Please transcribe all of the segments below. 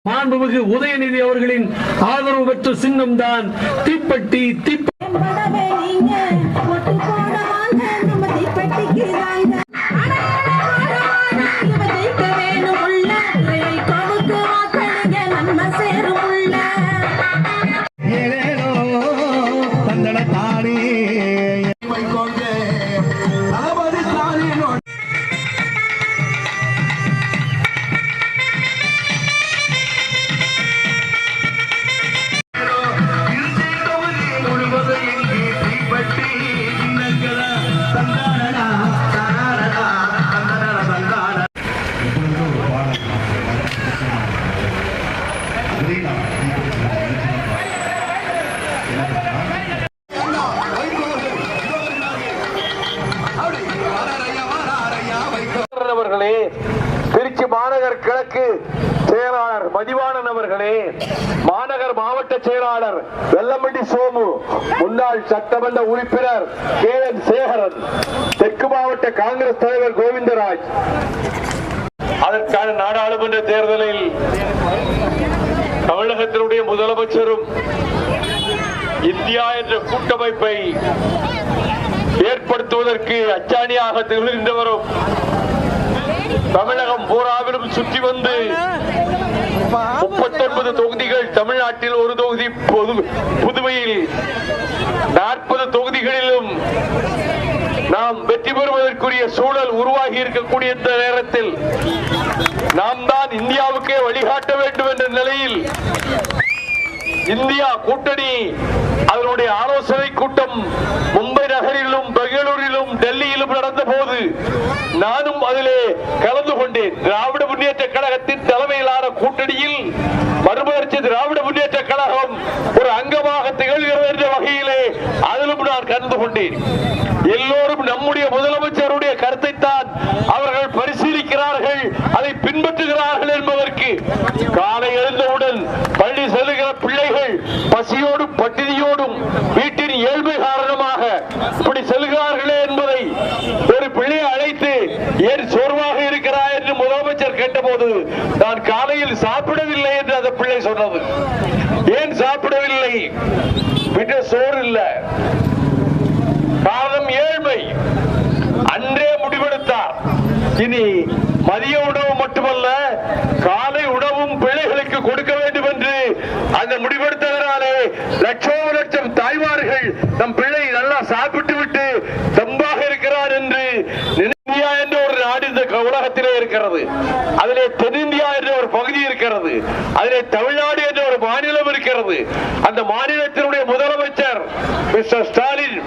மாண்புமிகு உதயநிதி அவர்களின் ஆதரவு பெற்ற சின்னம் தான் தீப்பெட்டி. திருச்சி மாநகர் கிழக்கு செயலாளர் மதிவாணன் அவர்களே, மாநகர் மாவட்ட செயலாளர் வெல்லமண்டி சோமு, முன்னாள் சட்டமன்ற உறுப்பினர் KN சேகரன், தெற்கு மாவட்ட காங்கிரஸ் தலைவர் கோவிந்தராஜ், அதற்கான நாடாளுமன்ற தேர்தலில் தமிழகத்தினுடைய முதலமைச்சரும் இந்தியா என்ற கூட்டமைப்பை ஏற்படுத்துவதற்கு அச்சாணியாக திகழ்கின்றவரும் தமிழகம் பூராவிலும் சுற்றி வந்து 39 தொகுதிகள் தமிழ்நாட்டில், ஒரு தொகுதி புதுவையில், 40 தொகுதிகளிலும் நாம் வெற்றி பெறுவதற்குரிய சூழல் உருவாகி இருக்கக்கூடிய இந்த நேரத்தில் நாம் தான் இந்தியாவுக்கே வழிகாட்ட வேண்டும் என்ற நிலையில் இந்தியா கூட்டணி அதனுடைய ஆலோசனை கூட்டம் மும்பை நகரிலும், பெங்களூரிலும், டெல்லியிலும் நடந்த போது நானும் அதிலே கலந்து கொண்டேன். திராவிட முன்னேற்ற கழகத்தின் தலைமையிலான கூட்டணியில் மறுமலர்ச்சி திராவிட முன்னேற்ற கழகம் ஒரு அங்கமாக திகழ்கிறது என்ற வகையிலே அதிலும் நான் கலந்து கொண்டேன். எல்லோரும் நம்முடைய முதலமைச்சருடைய கருத்தை தான் அவர்கள் பரிசீலிக்கிறார்கள், அதை பின்பற்றுகிறார்கள் என்பதற்கு காலை எழுந்தவுடன் பள்ளி செல்லுகிற பிள்ளைகள் பசியோடும் பட்டினியோடும் வீட்டின் ஏழ்மை காரணமாக இப்படி செல்கிறார்களே என்பதை ஒரு பிள்ளையை அழைத்து ஏன் சோர்வாக இருக்கிறார் என்று முதலமைச்சர் கேட்டபோது நான் காலையில் சாப்பிடவில்லை என்று அந்த பிள்ளை சொன்னது. ஏன் சாப்பிடவில்லை? வீட்டு சோறு இல்லை, காரணம் ஏழ்மை. அன்றே முடிவெடுத்தார், இனி மதிய உணவு மட்டுமல்ல காலை உணவும் பிள்ளைகளுக்கு கொடுக்க வேண்டும் என்று அந்த முடிவெடுத்ததனாலே லட்சம் தாய்மார்கள் நம் பிள்ளை நல்லா சாப்பிட்டு விட்டு தெம்பாக இருக்கிறார் என்று இந்தியா என்ற ஒரு நாடு இந்த உலகத்திலே இருக்கிறது. அதிலே தென்னிந்தியா என்ற ஒரு பகுதி இருக்கிறது, அதிலே தமிழ்நாடு என்ற ஒரு மாநிலம் இருக்கிறது. அந்த மாநிலத்தினுடைய முதலமைச்சர் மிஸ்டர் ஸ்டாலின்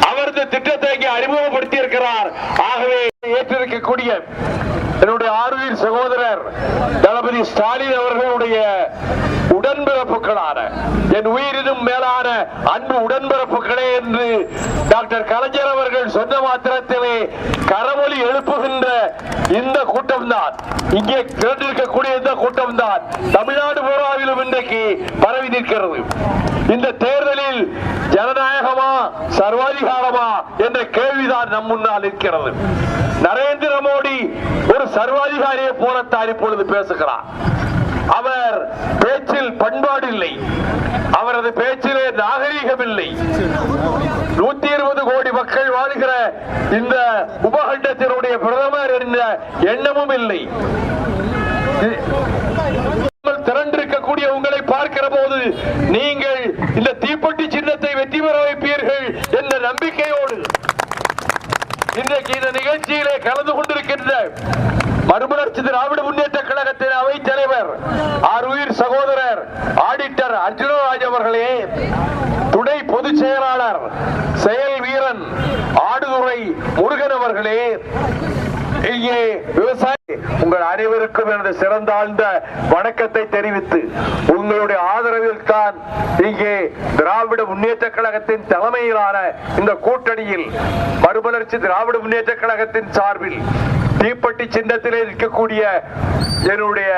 அவர் இந்த திட்டத்தை இங்கே அறிமுகப்படுத்தி இருக்கிறார். ஆகவே ஏற்றிருக்கக்கூடிய என்னுடைய ஆர்வீர் சகோதரர் தளபதி ஸ்டாலின் அவர்களுடைய உடன்பிறப்புகளான, என் உயிரினும் மேலான அன்பு உடன்பிறப்புகளே என்று டாக்டர் கலைஞர் அவர்கள் சொன்ன மாத்திரத்திலே கரமொலி எழுப்புகின்ற இந்த கூட்டம் தான், இங்கே திரண்டிருக்கக்கூடிய இந்த கூட்டம் தான் தமிழ்நாடு பூராவிலும் இன்றைக்கு பரவி நிற்கிறது. இந்த தேர்தலில் ஜனநாயகமா சர்வாதிகாரமா என்ற கேள்விதான் நம் முன்னால் இருக்கிறது. நரேந்திர மோடி ஒரு சர்வாதிகாரியை போலத்தான் இப்பொழுது பேசுகிறார். அவர் பேச்சில் பண்பாடு இல்லை, அவரது பேச்சிலே நாகரீகம் இல்லை. 120 கோடி மக்கள் வாழ்கிற இந்த உபகண்டத்தினுடைய பிரதமர் என்ற எண்ணமும் இல்லை. திரண்டிருக்கக்கூடிய உங்களை பார்க்கிற போது நீங்கள் இந்த தீப்பெட்டி சின்னத்தை வெற்றி பெற வைப்பீர்கள் என்ற நம்பிக்கையோடு இன்றைக்கு இந்த நிகழ்ச்சியிலே கலந்து கொண்டிருக்கின்ற மறுமலர்ச்சி திராவிட முன்னேற்ற கழகத்தின் அவை தலைவர் ஆர்வீர் சகோதரர் ஆடிட்டர் அர்ஜுனராஜ் அவர்களே, துணை பொதுச் செயலாளர் செயல் வீரன் ஆடுதுறை முருகன் அவர்களே, இங்கே விவசாயி உங்கள் அனைவருக்கும் எனது சிறந்தாழ்ந்த வணக்கத்தை தெரிவித்து உங்களுடைய ஆதரவில் தான் இங்கே திராவிட முன்னேற்ற கழகத்தின் தலைமையிலான இந்த கூட்டணியில் மறுமலர்ச்சி திராவிட முன்னேற்ற கழகத்தின் சார்பில் தீப்பெட்டி சின்னத்திலே இருக்கக்கூடிய என்னுடைய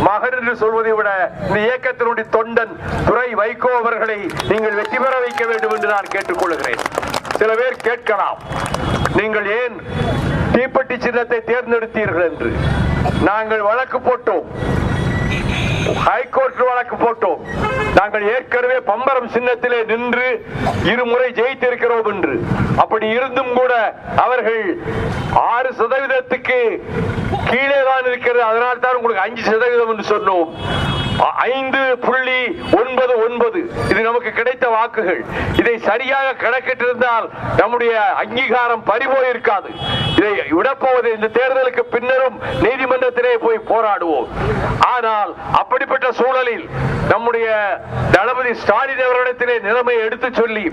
மகன் என்று சொல்வதை விட இந்த இயக்கத்தினுடைய தொண்டன் துரை வைகோ அவர்களை நீங்கள் வெற்றி பெற வைக்க வேண்டும் என்று நான் கேட்டுக்கொள்கிறேன். சில பேர் கேட்கலாம், நீங்கள் ஏன் தீப்பெட்டி சின்னத்தை தேர்ந்தெடுத்தீர்கள் என்று. நாங்கள் வழக்கு போட்டோம். ஹைகோர்ட் வழக்கு போட்டோம். நாங்கள் ஏற்கனவே பம்பரம் சின்னத்திலே நின்று இருமுறை ஜெயித்திருக்கிறோம் என்று. அப்படி இருந்தும் கூட அவர்கள் 6% கீழே தான் இருக்கிறது. அதனால் தான் உங்களுக்கு 5% என்று சொன்னோம். 5.99 இது நமக்கு கிடைத்த வாக்குகள். இதை சரியாக கணக்கிட்டிருந்தால் நம்முடைய அங்கீகாரம் பறிபோயிருக்காது. இதை விடப்போவது இந்த தேர்தலுக்கு பின்னரும் நீதிமன்றத்திலே போய் போராடுவோம். ஆனால் அப்படிப்பட்ட சூழலில் நம்முடைய தளபதி ஸ்டாலின் அவர்களிடத்திலே நிலைமை எடுத்து சொல்லி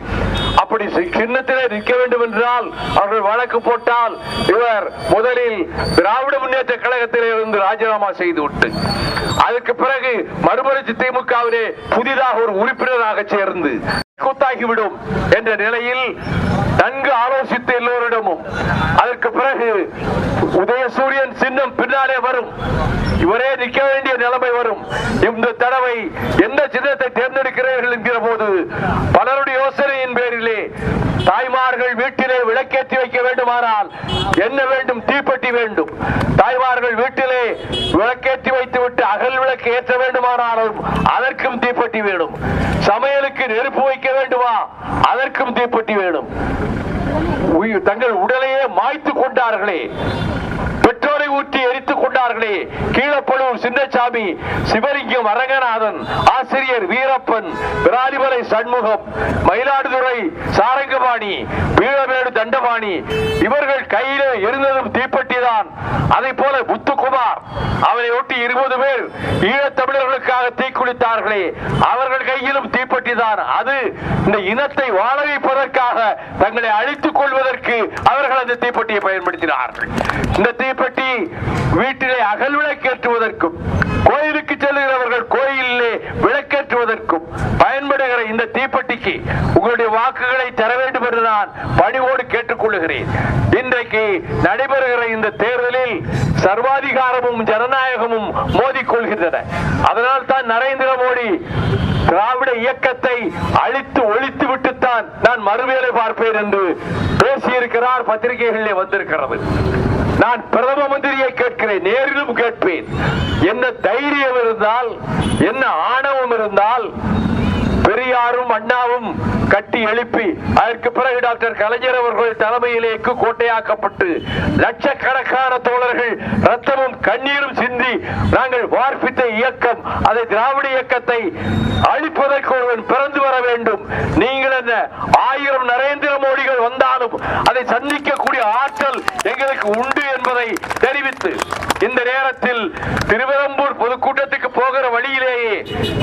அப்படி சின்னத்திலே நிற்க வேண்டும் என்றால் அவர்கள் வழக்கு போட்டால் இவர் முதலில் திராவிட முன்னேற்ற கழகத்திலே இருந்து ராஜினாமா செய்துவிட்டு அதுக்கு பிறகு மறுமலர்ச்சி திமுகவிலே புதிதாக ஒரு உறுப்பினராக சேர்ந்து கூத்தாகிவிடும் என்ற நிலையில் நன்கு ஆலோசித்து எல்லோரிடமும் அதற்கு பிறகு உதயசூரியன் சின்னம் பின்னாலே வரும், இவரே நிற்க வேண்டிய நிலைமை வரும். இந்த தடவை எந்த சின்னத்தை தேர்ந்தெடுக்கிறீர்கள் என்கிற போது பலருடைய யோசனையின் பேரிலே தாய்மார்கள் வீட்டிலே விளக்கேற்றி வைக்க வேண்டுமானால் என்ன வேண்டும்? தீப்பெட்டி வேண்டும். தாய்மார்கள் வீட்டிலே விளக்கேற்றி வைத்துவிட்டு அகல் விளக்கு ஏற்ற வேண்டுமானாலும் அதற்கும் தீப்பெட்டி வேணும். சமையலுக்கு நெருப்பு வைக்க வேண்டுமா? அதற்கும் தீப்பெட்டி வேணும். தங்கள் உடலையே மாய்த்து கொண்டார்களே, பெட்ரோலை ஊற்றி எரித்துக் கொண்டார்களே, கீழப்பழுவூர் சின்னசாமி, சிவலிங்கம் அரங்கநாதன், ஆசிரியர் வீரப்பன், விராலிமலை சண்முகம், மயிலாடுதுறை சாரங்கபாணி, வீரமேடு தண்டபாணி, இவர்கள் கையிலே இருந்ததும் தீப்பெட்டி தான். அதை போல முத்துக்குமார், அவரை ஒட்டி 20 பேர் ஈழத்தமிழர்களுக்காக தீக்குளித்தார்களே, அவர்கள் கையிலும் தீப்பெட்டி தான். அது இந்த இனத்தை வாழ வைப்பதற்காக தங்களை அழித்துக் கொள்வதற்கு அவர்கள் அந்த தீப்பெட்டியை பயன்படுத்தினார்கள். இந்த தீப்பெட்டி வீட்டிலே அகல் விளக்கேற்றுவதற்கும் கோயிலுக்கு செல்லுகிறவர்கள் கோயிலே விளக்கேற்றுவதற்கும் பயன்படுகிற இந்த தீப்பெட்டிக்கு உங்களுடைய வாக்குகளை தர வேண்டும் என்று நான் பணிவோடு கேட்டுக்கொள்கிறேன். இன்றைக்கு நடைபெறுகிற இந்த தேர்தலில் சர்வாதிகாரமும் ஜனநாயகமும் மோதிக்கொள்கின்றன. அதனால் தான் நரேந்திர மோடி திராவிட இயக்கத்தை அழித்து ஒழித்து விட்டுத்தான் நான் மறுவேளை பார்ப்பேன் என்று பேசியிருக்கிறார். பத்திரிகைகளிலே வந்திருக்கிறது. நான் பிரதம மந்திரியை கேட்கிறேன், நேரிலும் கேட்பேன். என்ன தைரியம் இருந்தால், என்ன ஆணவம் இருந்தால் பெரியாரும் அண்ணாவும் கட்டி எழுப்பி அதற்கு பிறகு டாக்டர் கலைஞர் அவர்கள் தலைமையிலே கோட்டையாக்கப்பட்டு லட்சக்கணக்கான தோழர்கள் ரத்தமும் கண்ணீரும் சிந்தி நாங்கள் வார்ப்பித்த இயக்கம், அதை திராவிட இயக்கத்தை அழிப்பதற்கு ஒருவன் பிறந்து வர வேண்டும். நீங்கள் என்ன 1000 நரேந்திர மோடிகள் வந்தாலும் அதை சந்திக்கக்கூடிய ஆற்றல் எங்களுக்கு உண்டு என்பதை தெரிவித்து இந்த நேரத்தில் திருவெரும்பூர் பொதுக்கூட்டத்துக்கு போகிற வழியிலேயே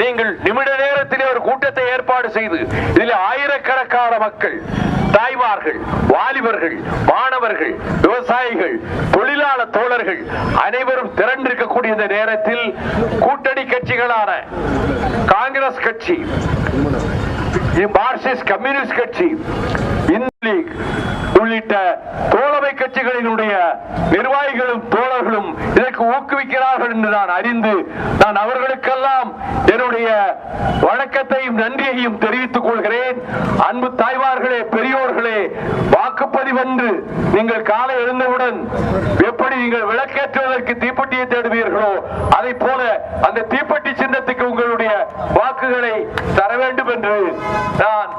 நீங்கள் நிமிட நேரத்திலே ஒரு கூட்டத்தை ஏற்பாடு செய்து இதில் ஆயிரக்கணக்கான மக்கள், தாய்மார்கள், வாலிபர்கள், மாணவர்கள், விவசாயிகள், தொழிலாளர் தோழர்கள் அனைவரும் திரண்டிருக்கக்கூடிய இந்த நேரத்தில் கூட்டணி கட்சிகளான காங்கிரஸ் கட்சி, மார்க்சிஸ்ட் கம்யூனிஸ்ட் கட்சி, லீக் உள்ளிட்ட தோழமை கட்சிகளினுடைய நிர்வாகிகளும் தோழர்களும் இதற்கு ஊக்குவிக்கிறார்கள் என்று நான் அறிந்து நான் அவர்களுக்கெல்லாம் என்னுடைய வணக்கத்தையும் நன்றியையும் தெரிவித்துக் கொள்கிறேன். அன்பு தாய்மார்களே, பெரியோர்களே, வாக்குப்பதிவன்று நீங்கள் காலை எழுந்தவுடன் எப்படி நீங்கள் விளக்கேற்றுவதற்கு தீப்பெட்டியை தேடுவீர்களோ அதை போல அந்த தீப்பெட்டி சின்னத்துக்கு உங்களுடைய வாக்குகளை தர வேண்டும் என்று நான்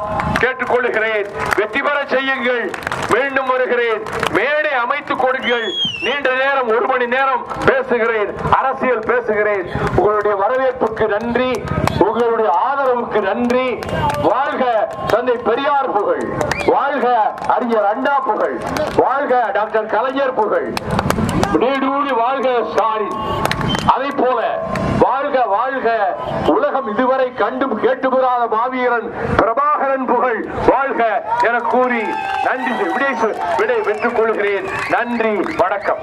கேட்டுக்கொள்கிறேன். வெற்றி பெற செய்யுங்கள். மீண்டும் வருகிறேன். மேடை அமைத்துக் கொடுங்கள். நீண்ட நேரம் 1 மணி நேரம் பேசுகிறேன், அரசியல் பேசுகிறேன். உங்களுடைய வரவேற்புக்கு நன்றி, உங்களுடைய ஆதரவுக்கு நன்றி. வாழ்க தந்தை பெரியார் புகழ், வாழ்க அறிஞர் அண்ணா புகழ், வாழ்க டாக்டர் கலைஞர் புகழ், நீடூழி வாழ்க ஸ்டாலின். அதை போல வாழ்க வாழ்க உலகம் இதுவரை கண்டும் கேட்டு பெறாத மாவீரன் பிரபாகரன் புகழ் வாழ்க என கூறி நன்றி விடை பெற்றுக் கொள்கிறேன். நன்றி, வணக்கம்.